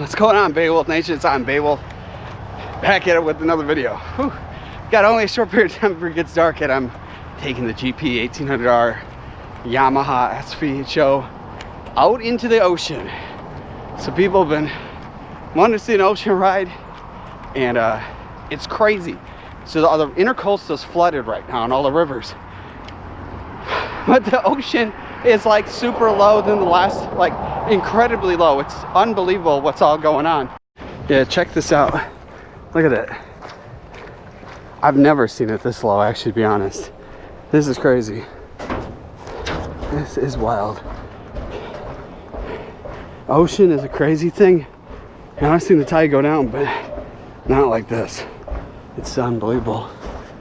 What's going on, Beowulf Nation? It's on Beowulf. Back at it with another video. Whew. Got only a short period of time before it gets dark, and I'm taking the GP1800R Yamaha SVHO out into the ocean. So people have been wanting to see an ocean ride, and it's crazy. So the intercoastal's flooded right now in all the rivers, but the ocean is like super low than the last, like incredibly low. It's unbelievable what's all going on. Yeah, check this out. Look at it. I've never seen it this low, actually, to be honest. This is crazy. This is wild. Ocean is a crazy thing. And I've seen the tide go down, but not like this. It's unbelievable.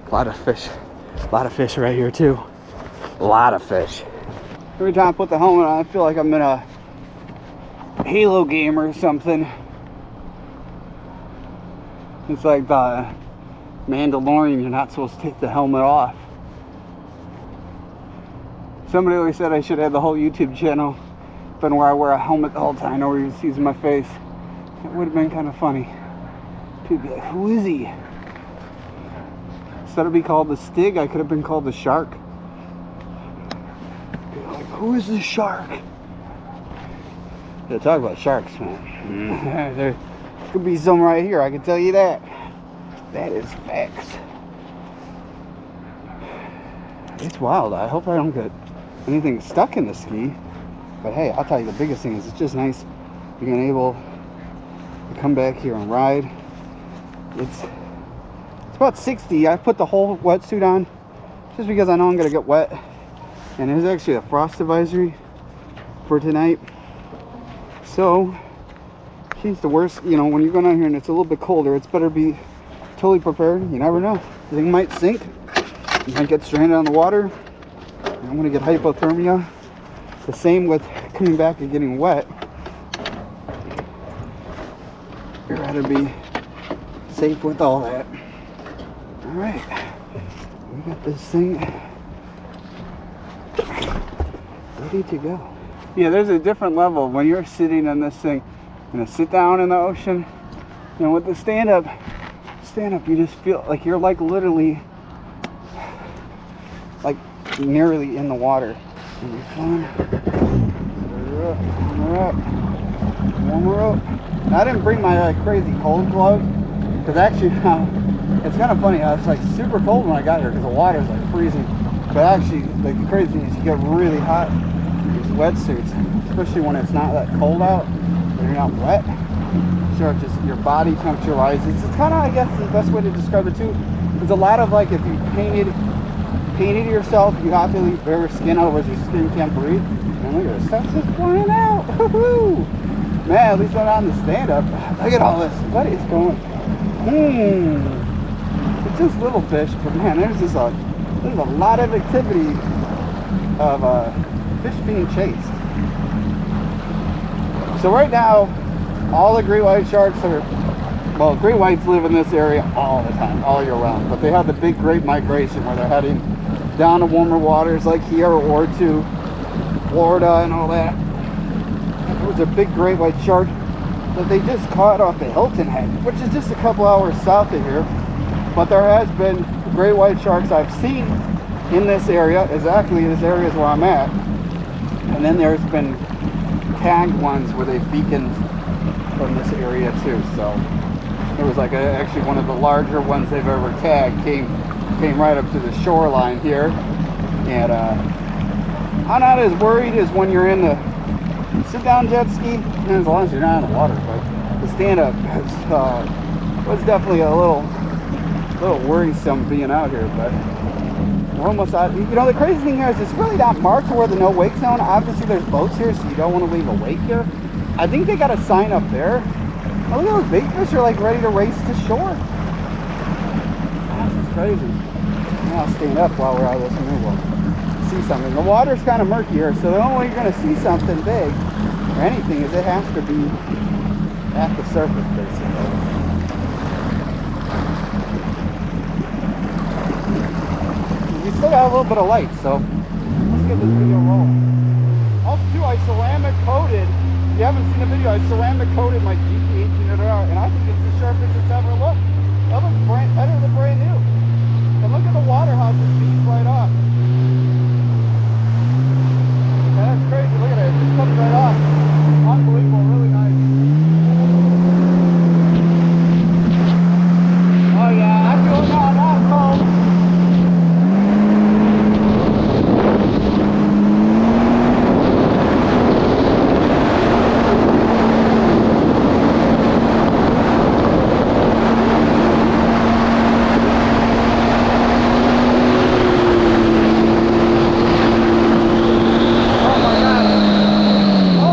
A lot of fish. A lot of fish right here too. A lot of fish. Every time I put the helmet on, I feel like I'm in a Halo game or something. It's like the Mandalorian, you're not supposed to take the helmet off. Somebody always said I should have the whole YouTube channel been where I wear a helmet the whole time, nobody even sees my face. It would have been kind of funny. People be like, who is he? Instead of being called the Stig, I could have been called the Shark. Like, who is this shark? Yeah, talk about sharks, man. There could be some right here, I can tell you that. That is facts. It's wild. I hope I don't get anything stuck in the ski. But hey, I'll tell you, the biggest thing is it's just nice being able to come back here and ride. It's about 60. I put the whole wetsuit on just because I know I'm gonna get wet. And there's actually a frost advisory for tonight. So, here's the worst, you know, when you're going out here and it's a little bit colder, it's better to be totally prepared. You never know. The thing might sink. You might get stranded on the water. I'm going to get hypothermia. The same with coming back and getting wet. You'd rather be safe with all that. Alright. We got this thing ready to go. Yeah, there's a different level when you're sitting on this thing and a sit down in the ocean. You know, with the stand up, you just feel like you're like literally like nearly in the water. And you're fun. Warm her up. Now, I didn't bring my crazy cold gloves because actually it's kind of funny how it's like super cold when I got here because the water's like freezing. But actually, like, the crazy thing is you get really hot in these wetsuits, especially when it's not that cold out, when you're not wet. Sure, just your body temperature rises. It's kind of, I guess, the best way to describe it too. There's a lot of, like, if you painted yourself, you have to leave bare skin, otherwise your skin can't breathe. And look at this, stuff's just flying out. Woohoo! Man, at least when I'm on the stand-up, look at all this. What is going? It's just little fish, but man, there's a lot of activity of fish being chased. So right now, all the great white sharks are, well, great whites live in this area all the time, all year round. But they have the big great migration where they're heading down to warmer waters like here or to Florida and all that. There was a big great white shark that they just caught off the Hilton Head, which is just a couple hours south of here. But there has been great white sharks I've seen in this area. Exactly, this area is where I'm at. And then there's been tagged ones where they've beaconed from this area too. So there was like actually one of the larger ones they've ever tagged came right up to the shoreline here. And I'm not as worried as when you're in the sit-down jet ski, and as long as you're not in the water. But the stand-up was definitely a little worrisome being out here, but we're almost out. You know, the crazy thing here is it's really not marked to where the no wake zone. Obviously there's boats here, so you don't want to leave a wake here. I think they got a sign up there. Oh, look at those big fish are like ready to race to shore. This is crazy. Now I'll stand up while we're out of this and we'll see something. The water's kind of murky here, so the only way you're going to see something big or anything is it has to be at the surface, basically. Still got a little bit of light, so let's get this video rolling. Also too, I ceramic coated you haven't seen the video, I ceramic coated my GP1800R, and I think it's the sharpest it's ever looked. That looks better than brand new. And look at the water, how it just beats right off. Yeah, that's crazy. Look at it. It just comes right off. Unbelievable. Really nice. Oh yeah, I feel it now. Now it's cold. Oh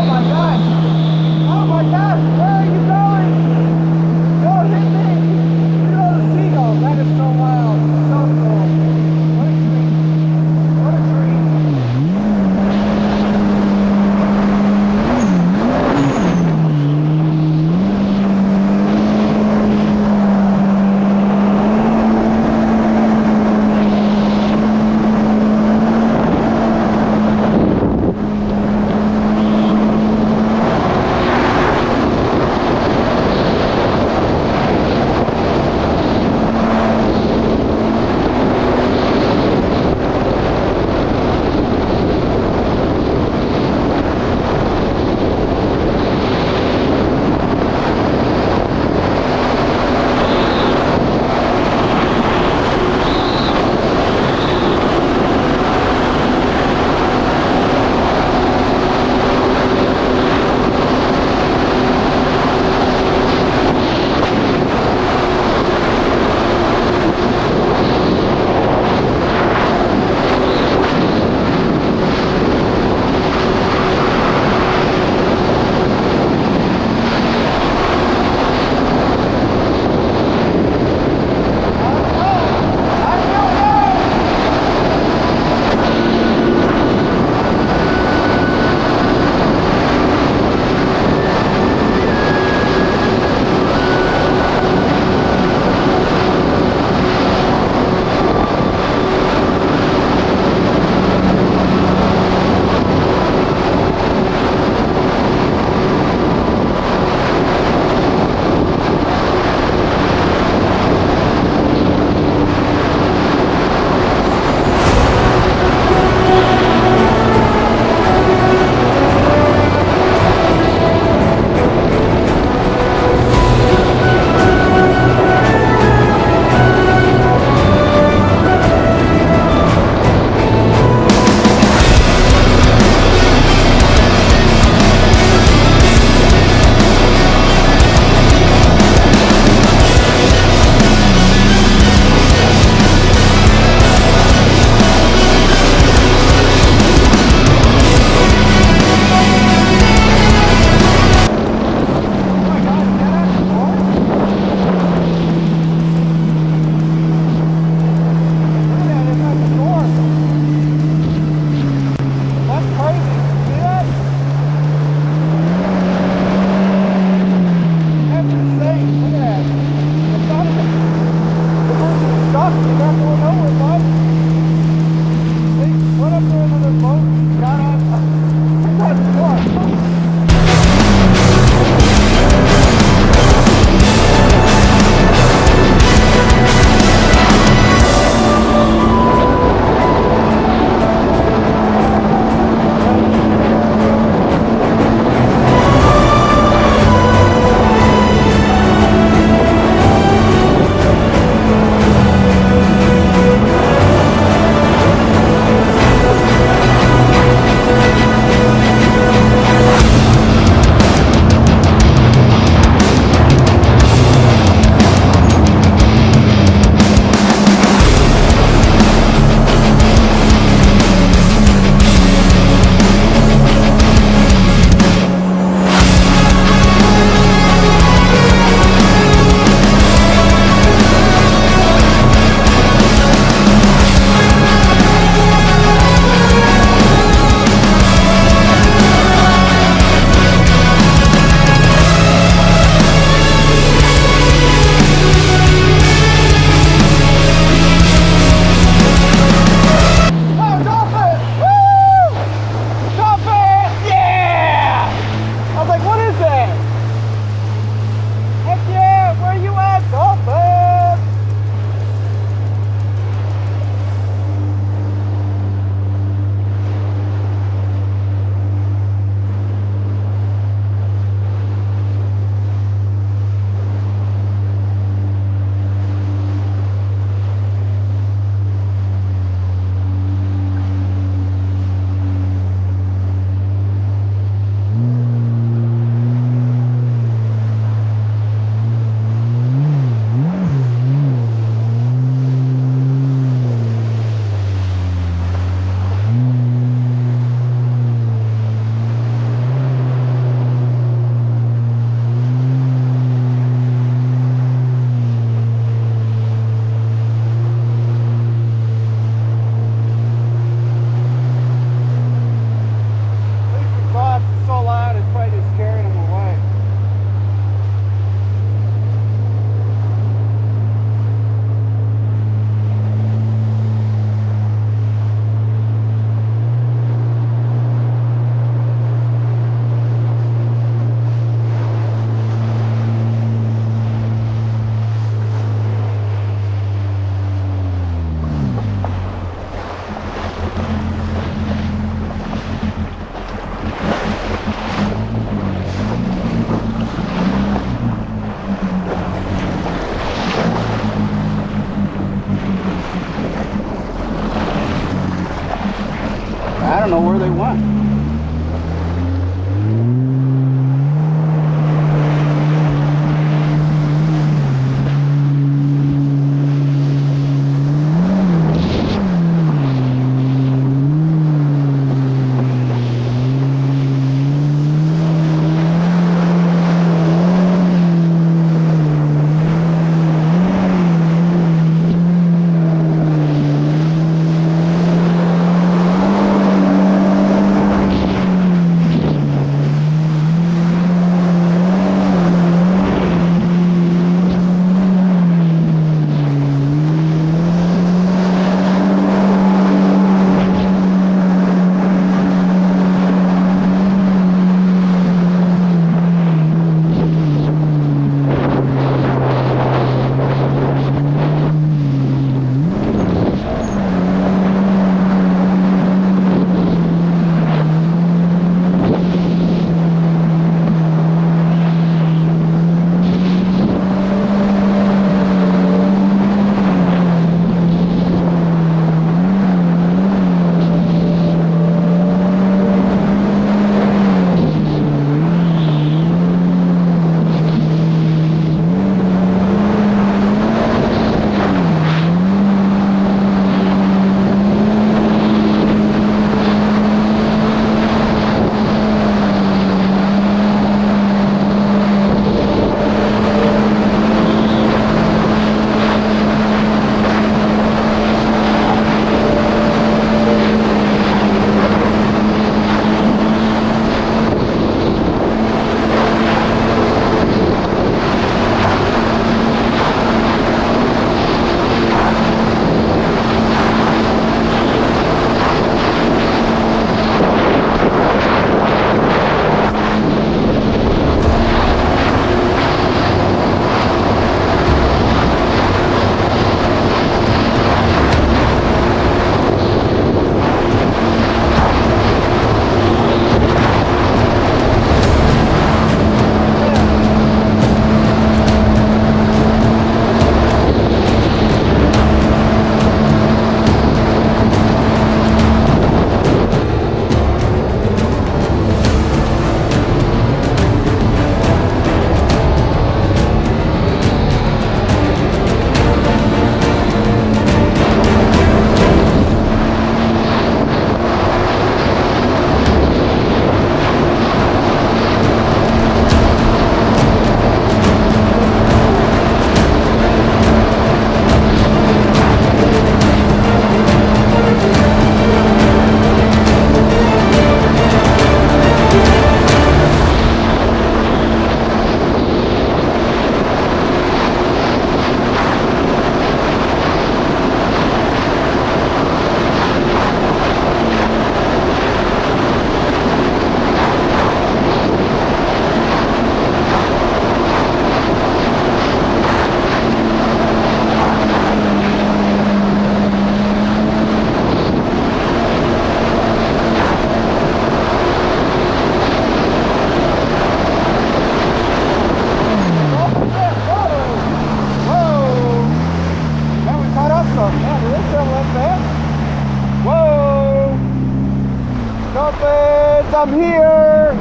I'm here.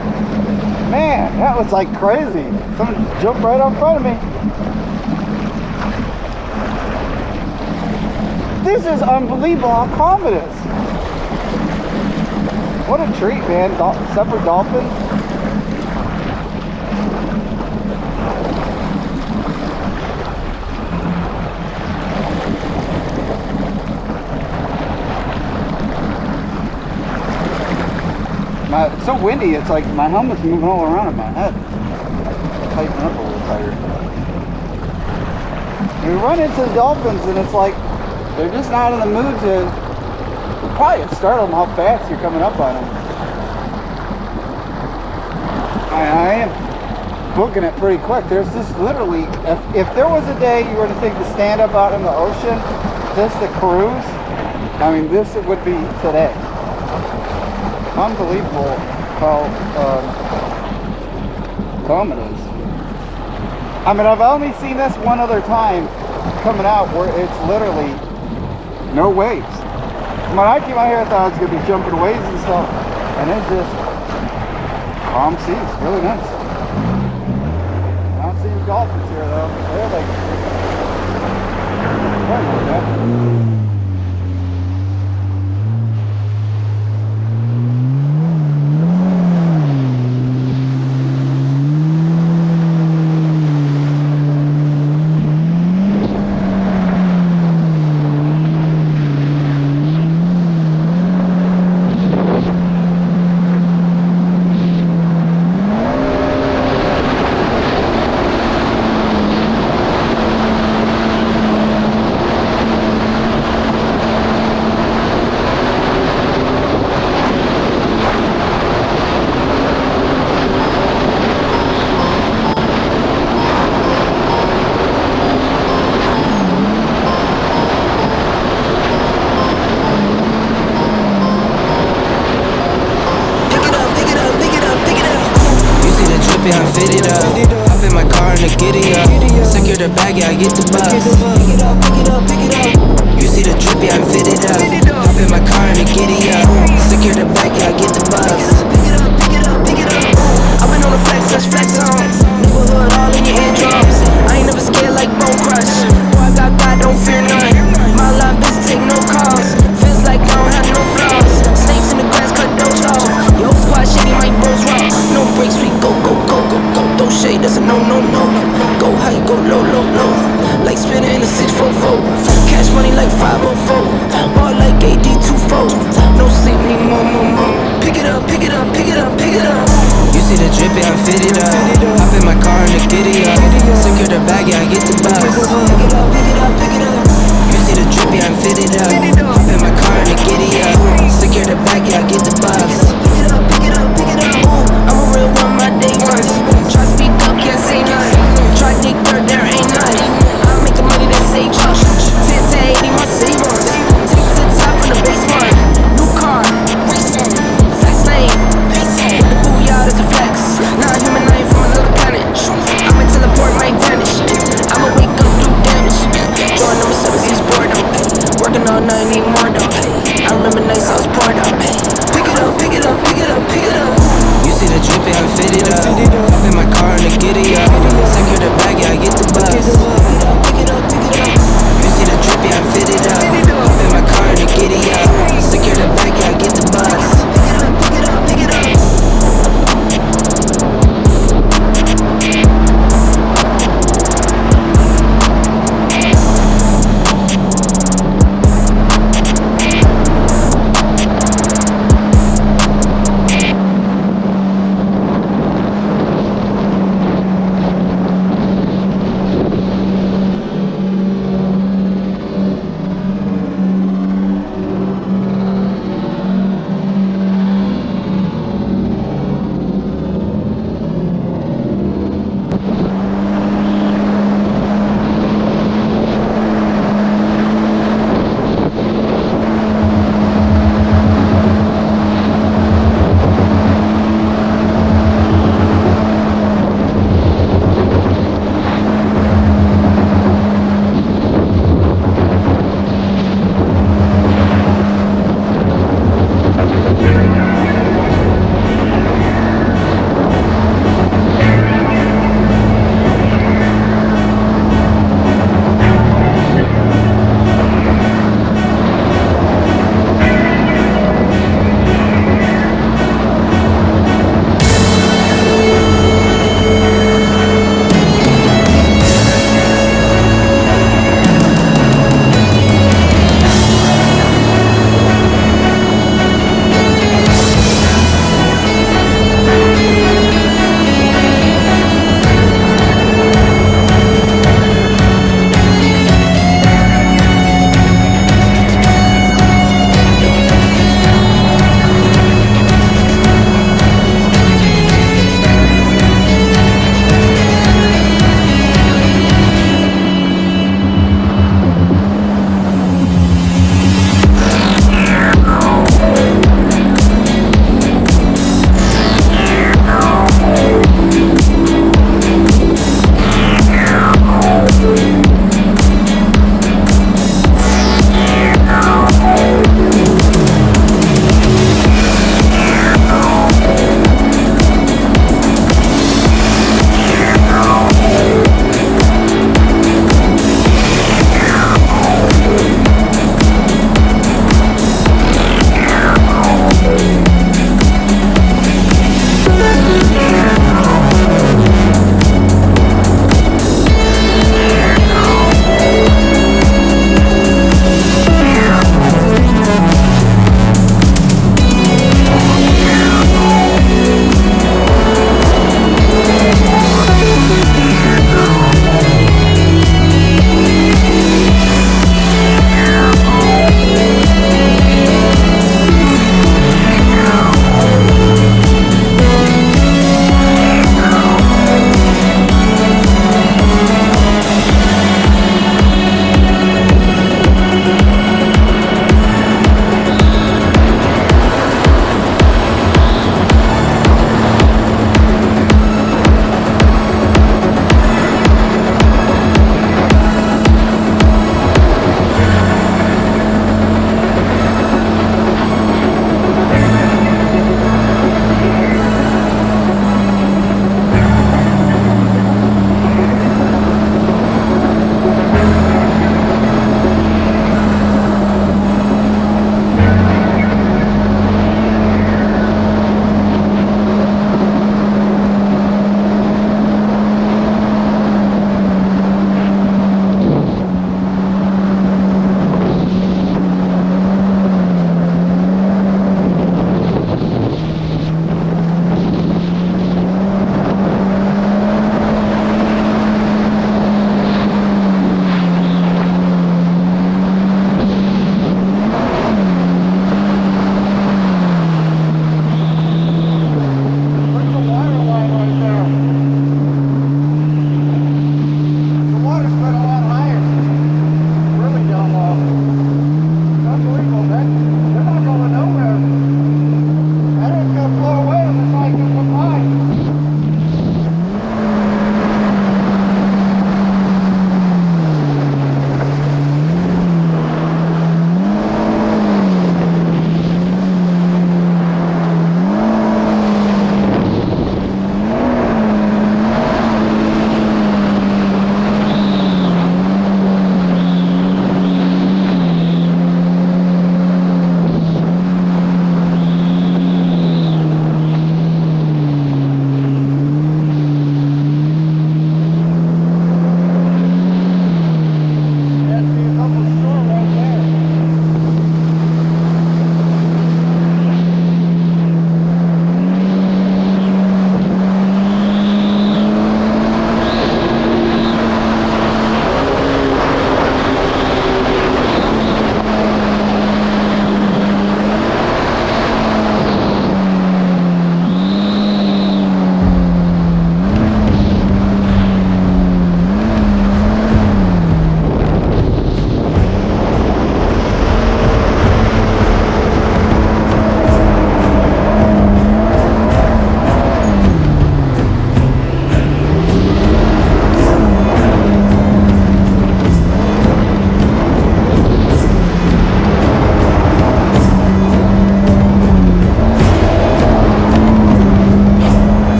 Man, that was like crazy. Someone jumped right up in front of me. This is unbelievable how calm it is. What a treat, man. Except for dolphins. It's so windy, it's like my helmet's moving all around in my head. Tighten up a little tighter. We run into the dolphins and it's like they're just not in the mood to probably startle them how fast you're coming up on them. I am booking it pretty quick. There's just literally, if there was a day you were to think to stand up out in the ocean, just to cruise, I mean, this would be today. Unbelievable how calm it is. I mean, I've only seen this one other time coming out where it's literally no waves. When I came out here, I thought I was going to be jumping waves and stuff, and it's just calm seas. Really nice. I don't see any dolphins here though. They're like, I know that. Secure the bag, yeah, I get the bus. Pick it up, pick it up, pick it up. You see the drip, yeah, I'm fitted up. Hop in my car and giddy up. Secure the bag, yeah, I get the bus. Pick it up, pick it up, pick it up. I've been on the flex, let's flex on. Neighborhood all in your eardrums. I ain't never scared like Bone Crush. Boy, I got God, don't fear none. My line bitch take no calls. Feels like I don't have no flaws. Snakes in the grass, cut those off. Yo, squad shady, my bros rock. No breaks, we go, go, go, go, go. Don't shade, that's a no, no, no. Go high, go low, low, low. Like spinning in a 644. Cash money like 504. Ball like AD24. No sleep, need more, more, more. Pick it up, pick it up, pick it up, pick it up. You see the drip, yeah, I'm fitted up. Hop in my car and the giddy up. Secure the bag, yeah, I get the bus. Pick it up, pick it up, pick it up. You see the drip, yeah, I'm fitted up. Hop in my car and the giddy up. Secure the bag, yeah, I get the bus. Pick it up, pick it up, pick it up. I'm a real one, my day runs. Try to speak up, can't say nothing. Try to dig dirt, there ain't nothing. I make the money that save us. 10 to 80, my savers. Take to the top from the basement. New car, racing. Flex lane, pacing. The booyah is a flex. Not a human, I ain't from another planet. I'm in teleport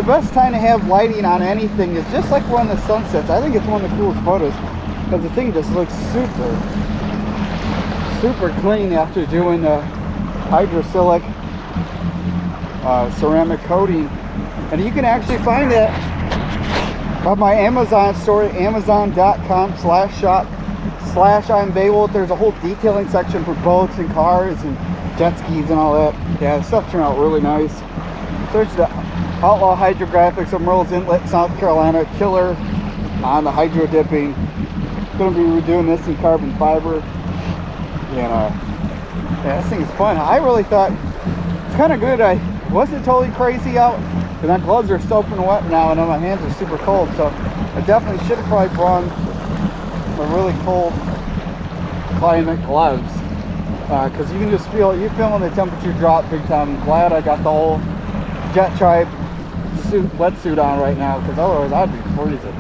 the best time to have lighting on anything is just like when the sun sets. I think it's one of the coolest photos because the thing just looks super clean after doing the hydrophilic ceramic coating. And you can actually find it on my Amazon store, amazon.com/shop/I'm Beowulf. There's a whole detailing section for boats and cars and jet skis and all that. Yeah, the stuff turned out really nice. Search the Outlaw Hydrographics of Myrtle Inlet, South Carolina. Killer on the hydro dipping. Going to be redoing this in carbon fiber. And yeah, this thing is fun. I really thought it's kind of good. I wasn't totally crazy out, and my gloves are soaking wet now, and my hands are super cold. So I definitely should have probably brought the really cold climate gloves, because you can just feel, you're feeling the temperature drop big time. I'm glad I got the whole jet tribe wetsuit on right now, because otherwise I'd be freezing.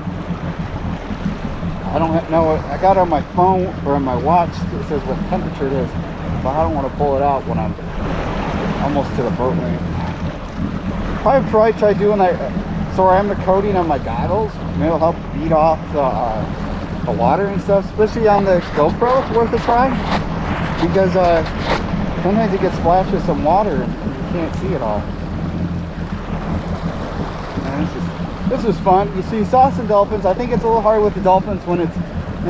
I don't know, I got it on my phone or on my watch that says what temperature it is, but I don't want to pull it out when I'm almost to the boat ramp. Probably try doing that ceramic coating on my goggles. Maybe it'll help beat off the water and stuff, especially on the GoPro. It's worth a try, because sometimes it gets splashed with some water and you can't see it all. And this is fun. You see, saw some dolphins. I think it's a little hard with the dolphins when it's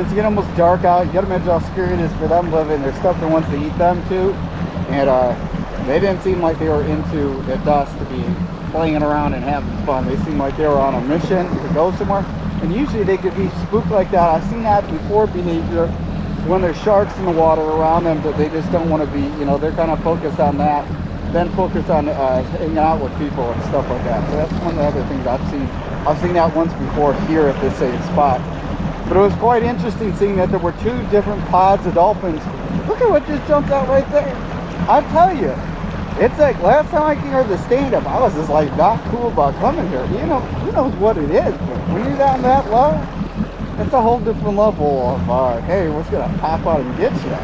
getting almost dark out. You gotta imagine how scary it is for them living. There's stuff that wants to eat them too, and they didn't seem like they were into the dust to be playing around and having fun. They seemed like they were on a mission to go somewhere, and usually they could be spooked like that. I've seen that before behavior when there's sharks in the water around them, but they just don't want to be, you know, they're kind of focused on that, then focused on hanging out with people and stuff like that. So that's one of the other things I've seen. I've seen that once before here at this same spot. But it was quite interesting seeing that there were two different pods of dolphins. Look at what just jumped out right there. I tell you, it's like last time I came here to the stand-up, I was just like not cool about coming here. You know, who knows what it is, but when you're down that low, it's a whole different level of, hey, what's gonna pop out and get you?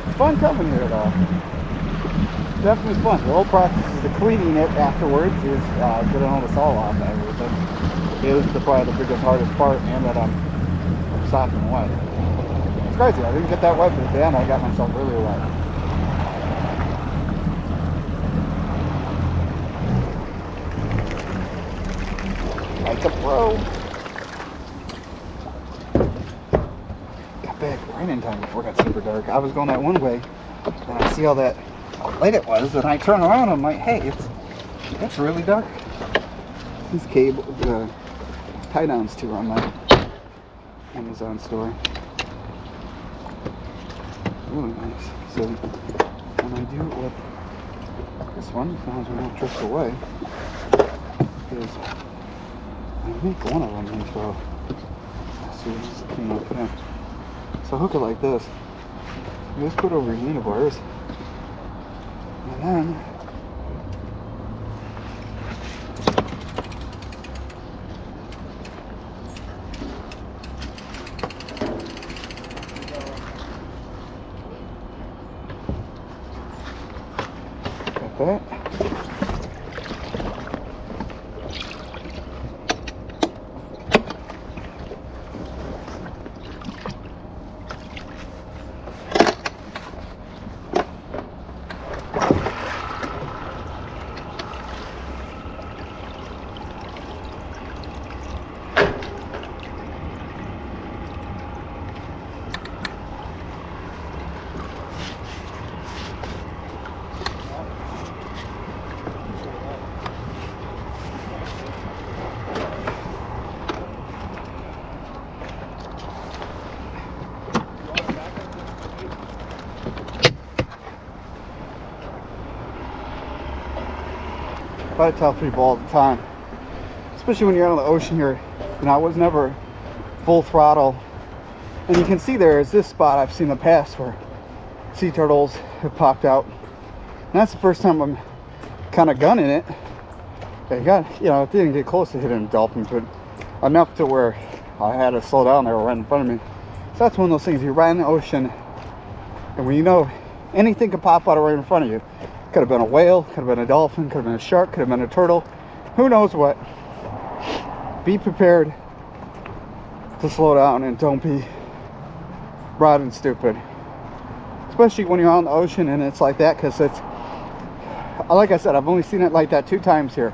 It's fun coming here though. Definitely fun. The whole process of cleaning it afterwards is getting all the salt off and everything. It is probably the biggest, hardest part, and that I'm sopping wet. It's crazy. I didn't get that wet, but damn, I got myself really wet. Like a pro. Got back right in time before it got super dark. I was going that one way, and I see all that how late it was, and I turn around and I'm like, hey, it's really dark. These cable tie downs too on my Amazon store. Really nice. So when I do it with this one, as long as we don't drift away, is I make one of them into a, let's see, this is the thing I'll put in. So hook it like this. You just put it over your handlebars, and then got that. I tell people all the time, especially when you're out on the ocean here, you know, I was never full throttle. And you can see there is this spot I've seen in the past where sea turtles have popped out. And that's the first time I'm kind of gunning it. It got, you know, it didn't get close to hitting dolphins, but enough to where I had to slow down. They were right in front of me. So that's one of those things, you're right in the ocean, and when you know anything can pop out right in front of you, Could have been a whale, could have been a dolphin, could have been a shark, could have been a turtle. Who knows what? Be prepared to slow down and don't be broad and stupid. Especially when you're on the ocean and it's like that, because it's, like I said, I've only seen it like that 2 times here.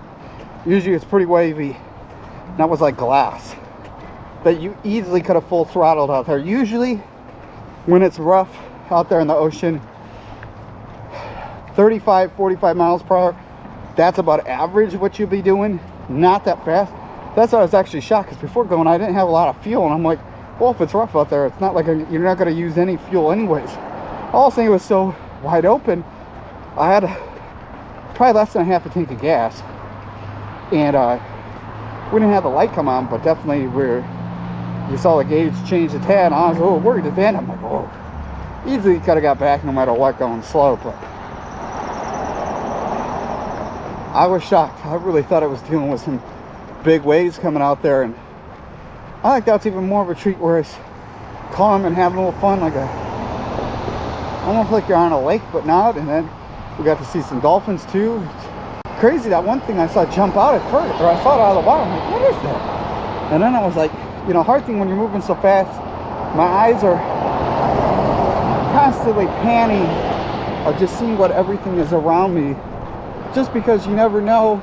Usually it's pretty wavy. And that was like glass that you easily could have full throttled out there. Usually when it's rough out there in the ocean, 35, 45 miles per hour, that's about average what you'll be doing. Not that fast. That's why I was actually shocked, because before going I didn't have a lot of fuel, and I'm like, well, if it's rough out there, it's not like you're not going to use any fuel anyways. All thing was so wide open, I had probably less than a half a tank of gas, and we didn't have the light come on, but definitely you saw the gauge change a tad, and I was a little worried at the end. I'm like, oh, easily could have got back no matter what going slow, but I was shocked. I really thought I was dealing with some big waves coming out there, and I think that's even more of a treat where it's calm and having a little fun, like almost like you're on a lake but not. And then we got to see some dolphins too. It's crazy, that one thing I saw jump out at first, or I saw it out of the water. I'm like, what is that? And then I was like, you know, hard thing when you're moving so fast, my eyes are constantly panning of just seeing what everything is around me, just because you never know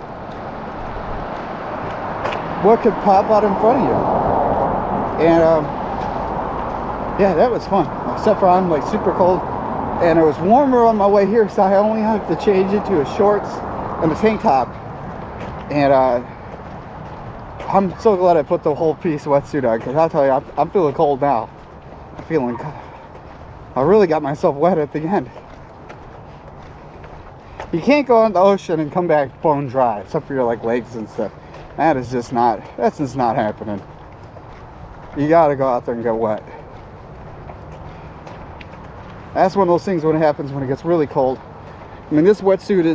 what could pop out in front of you. And yeah, that was fun, except for I'm like super cold, and it was warmer on my way here, so I only have to change into a shorts and a tank top. And I'm so glad I put the whole piece wetsuit on, because I'll tell you, I'm feeling cold now. I really got myself wet at the end. You can't go on the ocean and come back bone dry, except for your like legs and stuff. That's just not happening. You gotta go out there and get wet. That's one of those things when it happens when it gets really cold. I mean, this wetsuit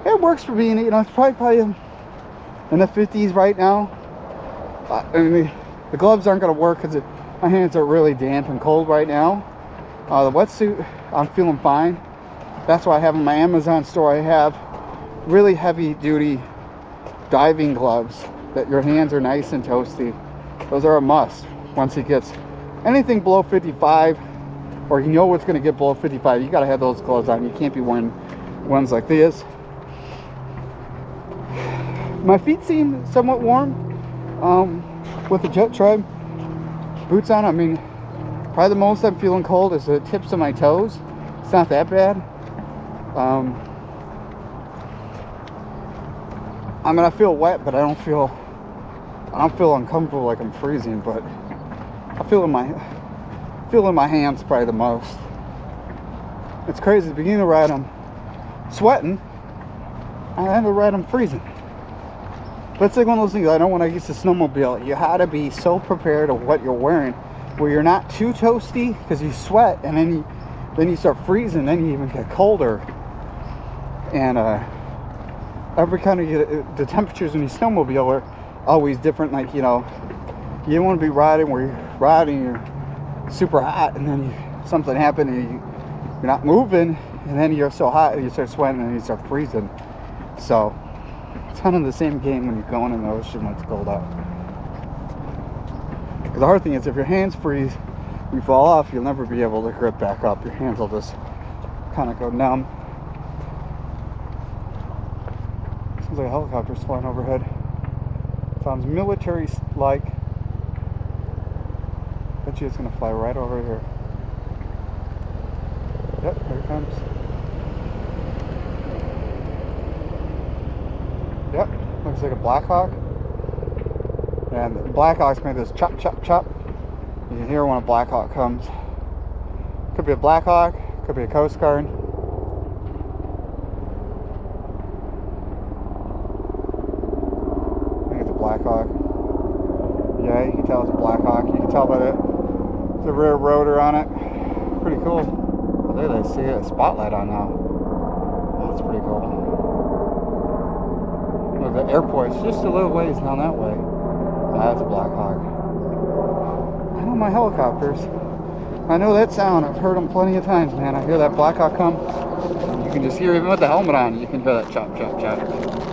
it works for being, you know, it's probably in the 50s right now. I mean, the gloves aren't gonna work because my hands are really damp and cold right now. The wetsuit, I'm feeling fine. That's why I have in my Amazon store, I have really heavy duty diving gloves that your hands are nice and toasty. Those are a must. Once it gets anything below 55, or you know it's going to get below 55, you got to have those gloves on. You can't be wearing ones like this. My feet seem somewhat warm with the Jettrim boots on. I mean, probably the most I'm feeling cold is the tips of my toes. It's not that bad. I mean, I feel wet, but I don't feel uncomfortable like I'm freezing. But I feel in my hands probably the most. It's crazy. At the beginning of the ride, I'm sweating. I end of the ride, I'm freezing. But it's like one of those things. I know when I used to snowmobile, you had to be so prepared of what you're wearing, where you're not too toasty because you sweat, and then you start freezing, then you even get colder. And every kind of the temperatures when you snowmobile are always different. Like, you know, you don't want to be riding where you're riding, you're super hot, and then something happened and you're not moving, and then you're so hot and you start sweating and you start freezing. So it's kind of the same game when you're going in the ocean when it's cold out. Because the hard thing is, if your hands freeze, you fall off, you'll never be able to grip back up. Your hands will just kind of go numb. Sounds like a helicopter's flying overhead. Sounds military-like. Bet you it's gonna fly right over here. Yep, there it comes. Yep, looks like a Black Hawk. And the Black Hawks make this chop, chop, chop. You can hear when a Black Hawk comes. Could be a Black Hawk, could be a Coast Guard. I think it's a Black Hawk. Yeah, you can tell it's a Black Hawk. You can tell by the rear rotor on it. Pretty cool. Oh, there they see a spotlight on now. That's pretty cool. Look, the airport's just a little ways down that way. That's a Black Hawk. I know my helicopters. I know that sound. I've heard them plenty of times, man. I hear that Blackhawk come. You can just hear, even with the helmet on, you can hear that chop, chop, chop.